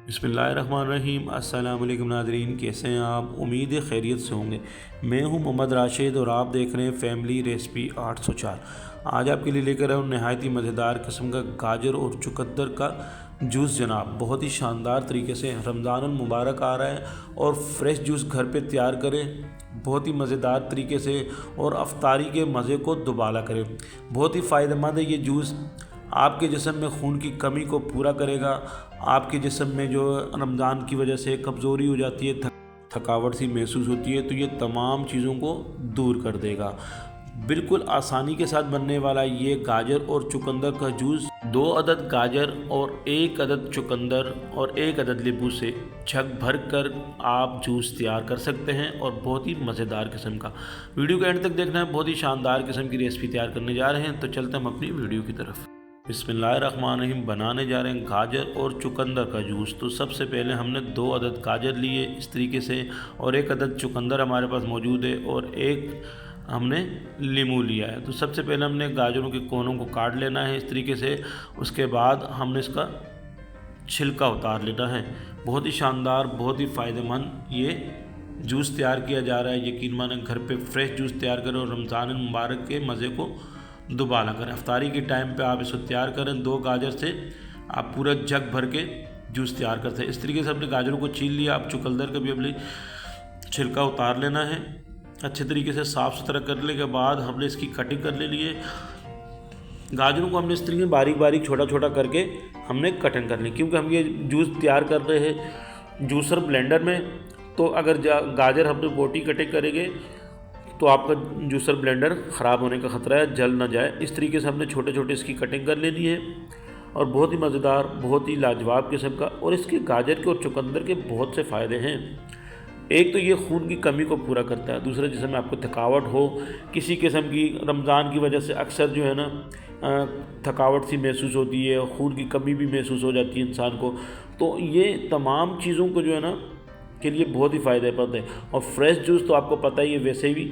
बिस्मिल्लाहिर्रहमानिर्रहीम। अस्सलाम वालेकुम नाज़रीन, कैसे हैं आप? उम्मीद है खैरियत से होंगे। मैं हूं मोहम्मद राशिद और आप देख रहे हैं फैमिली रेसिपी 804। आज आपके लिए लेकर आया हूँ नहायत ही मज़ेदार किस्म का गाजर और चुकंदर का जूस। जनाब बहुत ही शानदार तरीके से रमज़ान मुबारक आ रहा है और फ्रेश जूस घर पे तैयार करें बहुत ही मज़ेदार तरीके से और अफ्तारी के मज़े को दुबाला करें। बहुत ही फ़ायदेमंद है ये जूस। आपके जिस्म में खून की कमी को पूरा करेगा। आपके जिस्म में जो रमज़ान की वजह से कमज़ोरी हो जाती है, थकावट सी महसूस होती है, तो ये तमाम चीज़ों को दूर कर देगा। बिल्कुल आसानी के साथ बनने वाला ये गाजर और चुकंदर का जूस 2 अदद गाजर और 1 अदद चुकंदर और 1 अदद नींबू से छक भर कर आप जूस तैयार कर सकते हैं और बहुत ही मज़ेदार किस्म का। वीडियो के एंड तक देखना है, बहुत ही शानदार किस्म की रेसिपी तैयार करने जा रहे हैं। तो चलते हम अपनी वीडियो की तरफ। बिस्मिल्लाहिर्रहमानिर्रहीम। बनाने जा रहे हैं गाजर और चुकंदर का जूस। तो सबसे पहले हमने 2 अदद गाजर लिए इस तरीके से और 1 अदद चुकंदर हमारे पास मौजूद है और 1 हमने नींबू लिया है। तो सबसे पहले हमने गाजरों के कोनों को काट लेना है इस तरीके से। उसके बाद हमने इसका छिलका उतार लेना है। बहुत ही शानदार, बहुत ही फ़ायदेमंद ये जूस तैयार किया जा रहा है। यकीन माने घर पे फ्रेश जूस तैयार करें और रमज़ान मुबारक के मज़े को दुबाला करें। अफ्तारी के टाइम पे आप इसको तैयार करें। 2 गाजर से आप पूरा जग भर के जूस तैयार करते हैं। इस तरीके से अपने गाजरों को छील लिया। आप चुकंदर का भी अपनी छिलका उतार लेना है। अच्छे तरीके से साफ़ सुथरा करने के बाद हमने इसकी कटिंग कर लेनी है। गाजरों को हमने इस तरीके बारीक बारीक छोटा छोटा करके हमने कटिंग कर ली, क्योंकि हम ये जूस तैयार कर रहे हैं जूसर ब्लेंडर में। तो अगर गाजर हमने मोटी कटिंग करेंगे तो आपका जूसर ब्लेंडर ख़राब होने का ख़तरा है, जल ना जाए। इस तरीके से हमने छोटे छोटे इसकी कटिंग कर लेनी है और बहुत ही मज़ेदार, बहुत ही लाजवाब किस्म का। और इसके गाजर के और चुकंदर के बहुत से फ़ायदे हैं। एक तो ये खून की कमी को पूरा करता है। दूसरा, जिसमें आपको थकावट हो किसी किस्म की, रमज़ान की वजह से अक्सर जो है ना थकावट सी महसूस होती है, खून की कमी भी महसूस हो जाती है इंसान को। तो ये तमाम चीज़ों को जो है ना के लिए बहुत ही फ़ायदेमंद है। और फ्रेश जूस तो आपको पता ही है वैसे भी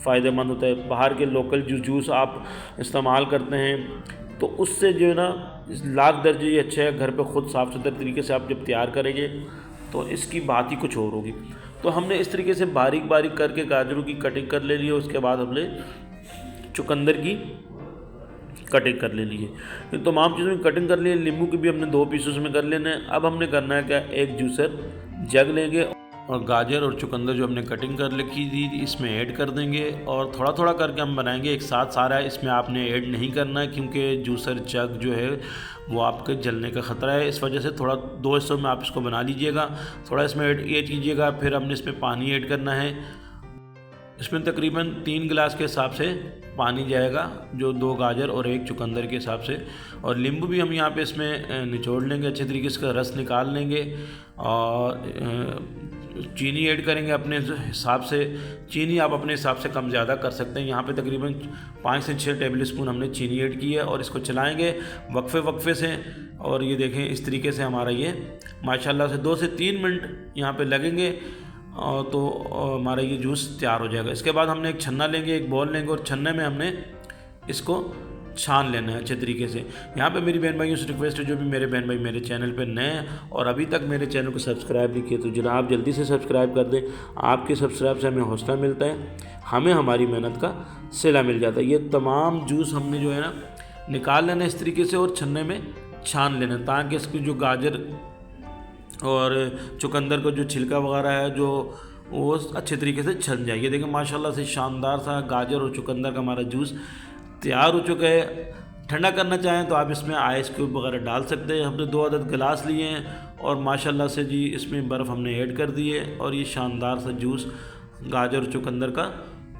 फ़ायदेमंद होता है। बाहर के लोकल जूस आप इस्तेमाल करते हैं तो उससे जो है ना लाख दर्जे ये अच्छा है। घर पे ख़ुद साफ़ सुथरे तरीके से आप जब तैयार करेंगे तो इसकी बात ही कुछ और होगी। तो हमने इस तरीके से बारीक बारीक करके गाजरों की कटिंग कर ले ली है। उसके बाद हमने चुकंदर की कटिंग कर ले ली है। इन तमाम चीज़ों की कटिंग कर ली है। नींबू की भी हमने 2 पीसेस में कर लेना है। अब हमने करना है क्या, एक जूसर जग लेंगे और गाजर और चुकंदर जो हमने कटिंग कर रखी थी इसमें ऐड कर देंगे और थोड़ा थोड़ा करके हम बनाएंगे एक साथ सारा। इसमें आपने ऐड नहीं करना है क्योंकि जूसर जग जो है वो आपके जलने का ख़तरा है। इस वजह से थोड़ा 2 हिस्सों में आप इसको बना लीजिएगा। थोड़ा इसमें ऐड कीजिएगा। फिर हमने इसमें पानी ऐड करना है। इसमें तकरीबन 3 गिलास के हिसाब से पानी जाएगा, जो 2 गाजर और 1 चुकंदर के हिसाब से। और नींबू भी हम यहाँ पे इसमें निचोड़ लेंगे, अच्छे तरीके से इसका रस निकाल लेंगे। और चीनी ऐड करेंगे अपने हिसाब से। चीनी आप अपने हिसाब से कम ज़्यादा कर सकते हैं। यहाँ पे तकरीबन 5 से 6 टेबल स्पून हमने चीनी ऐड की है और इसको चलाएँगे वक्फे से। और ये देखें इस तरीके से हमारा ये माशाल्लाह से 2 से 3 मिनट यहाँ पे लगेंगे और तो हमारा ये जूस तैयार हो जाएगा। इसके बाद हमने एक छन्ना लेंगे, एक बॉल लेंगे और छन्ने में हमने इसको छान लेना है अच्छे तरीके से। यहाँ पे मेरी बहन भाइयों से रिक्वेस्ट है, जो भी मेरे बहन भाई मेरे चैनल पे नए हैं और अभी तक मेरे चैनल को सब्सक्राइब नहीं किए तो जनाब जल्दी से सब्सक्राइब कर दें। आपके सब्सक्राइब से हमें हौसला मिलता है, हमें हमारी मेहनत का सिला मिल जाता है। ये तमाम जूस हमने जो है ना निकाल लेना इस तरीके से और छन्ने में छान लेना, ताकि इसकी जो गाजर और चुकंदर का जो छिलका वगैरह है जो वो अच्छे तरीके से छन जाए। ये देखें माशाल्लाह से शानदार सा गाजर और चुकंदर का हमारा जूस तैयार हो चुका है। ठंडा करना चाहें तो आप इसमें आइस क्यूब वगैरह डाल सकते हैं। हमने 2 अदद गिलास लिए हैं और माशाल्लाह से जी इसमें बर्फ़ हमने ऐड कर दी है और ये शानदार सा जूस गाजर और चुकंदर का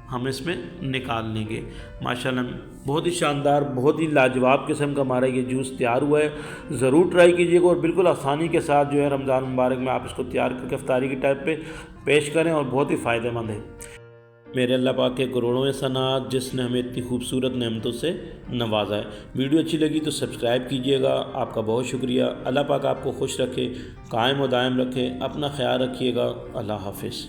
हम इसमें निकाल लेंगे। माशाल्लाह बहुत ही शानदार, बहुत ही लाजवाब किस्म का हमारा ये जूस तैयार हुआ है। ज़रूर ट्राई कीजिएगा और बिल्कुल आसानी के साथ जो है रमज़ान मुबारक में आप इसको तैयार करके अफ्तारी के टाइप पे पेश करें और बहुत ही फ़ायदेमंद है। मेरे अल्लाह पाक के करोड़ों एहसानात जिसने हमें इतनी खूबसूरत नेमतों से नवाजा है। वीडियो अच्छी लगी तो सब्सक्राइब कीजिएगा। आपका बहुत शुक्रिया। अल्लाह पाक आपको खुश रखे, कायम व दायम रखे। अपना ख्याल रखिएगा। अल्लाह हाफिज़।